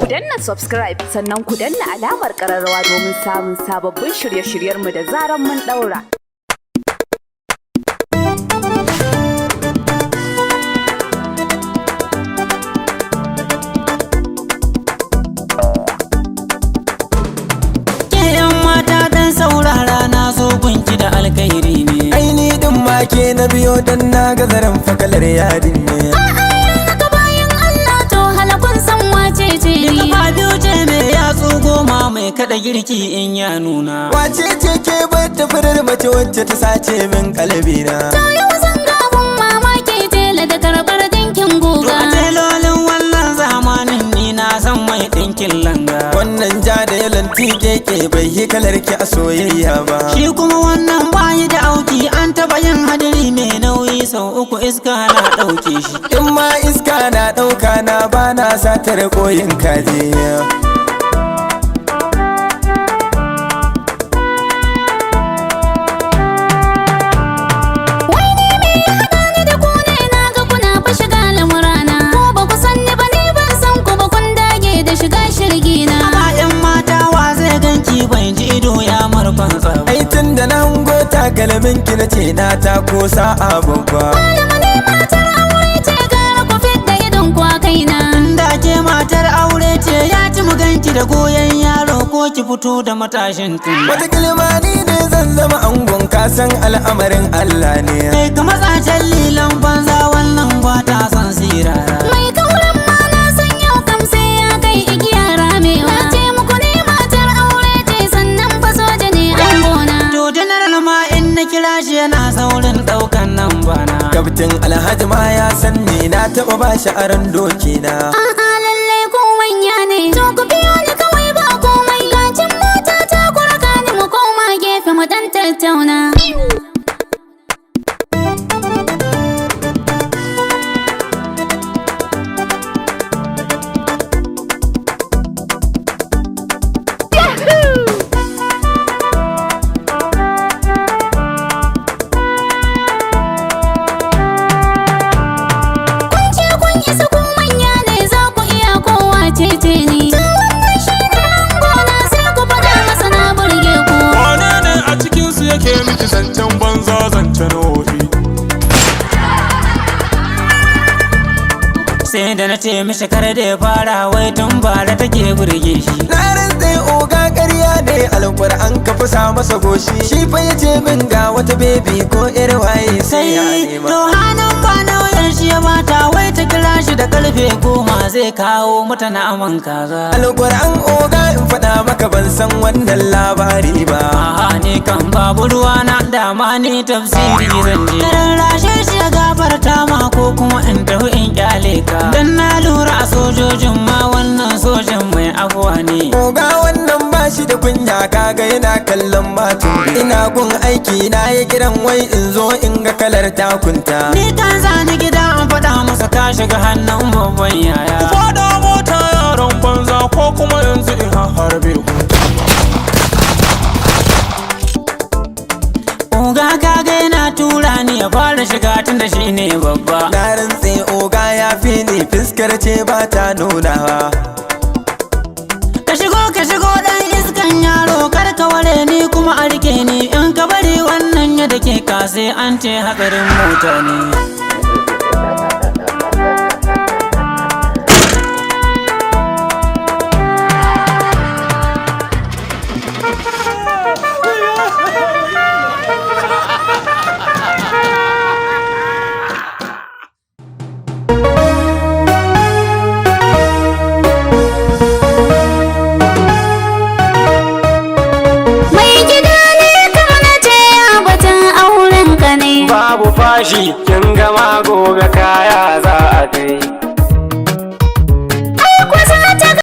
Ku danna subscribe sannan ku danna alamar ƙararrawa domin samun sababbin shirye-shiryenmu da zaran mun ɗaura. Saurara na zo gunki da alkhairi ne. Aini din ma ke na biyo dan na ga zaren fakalar yadin ne. Ka bayan Allah to halakun san wace ce ni. Ka biyo ce me ya goma mai kada girki in ya nuna. Wace ce ke bar ta farar mace wacce ta sace min kalbina. To yau zan ga abun mamaki tela da karbar dinkin guga. To a telolin wannan zamanin ni na san mai dinkin langa. Wannan ja da yalan keke bai yi kalar ki a soyayya ba. Shi kuma wannan bayi da auki an taba yin hadiri mai nauyi sau uku iska na dauke shi. In ma iska na dauka na bana satar koyin kaje. Ai tun da na hango takalmin ki na ce na ta ko sa'a babba. Malama ne matar aure ce gara ku fidda idon ku a kaina. Da ke matar aure ce ya ci mu ganki da goyon yaro ko ki fito da matashin tun. Wata kilmani ne zan zama angon kasan al'amarin Allah ne. Kai ka matsacen lilan banza wannan ba ta son sirara. Mai kauran ma na san yau kam sai ya kai igiya ramewa. Na ce muku ne matar aure ce sannan fa soja ne an gona. To general ma in na kira shi yana saurin daukan nan bana. Kaftin Alhaji ma ya san ni na taba ba shi aron doki na. A'a lalle ko wanya ne. To ku biyo ni kawai ba komai. Gacin mota ta kuraka ni mu koma gefe mu dan tattauna. Zancen banza zancen ofi. Sai da na ce mishi kar da ya fara wai tun bara take burge shi. Na rantse oga ƙarya ne alƙur'an ka fusa masa goshi. Shi fa ya ce min ga wata bebi ko ƴar waye sai ya nema. To hannun ba na wayar shi ya bata wai ta kira shi da karfe 10 zai kawo mata naman kaza. Alƙur'an oga in faɗa maka ban san wannan labari ba. A'a ne kan babu ruwana dama ne tafsiri zan je. Karan rashe shi ya gafarta ma ko kuma in tafi in kyale ka. Dan na lura a sojojin ma wannan sojan mai abuwa ne. Oga wannan ba shi da kunya kaga yana kallon matu. Ina gun aiki na yi kiran wai in zo in ga kalar takunta. Ni kan zani gida an faɗa masa ka shiga hannun babban yaya. Ku faɗa mota yaron banza ko kuma yanzu in harbe ku. Oga kaga yana tura ni ya fara shiga tun da shi ne babba. Na rantse oga ya fi ni fiskar ce ba ta nunawa. Ka shigo dan iskan yaro kar ka ware ni kuma a rike ni in ka bari wannan ya dake ka sai an ce hatsarin mota ne. Babu fashi kin gama gobe kaya za a kai.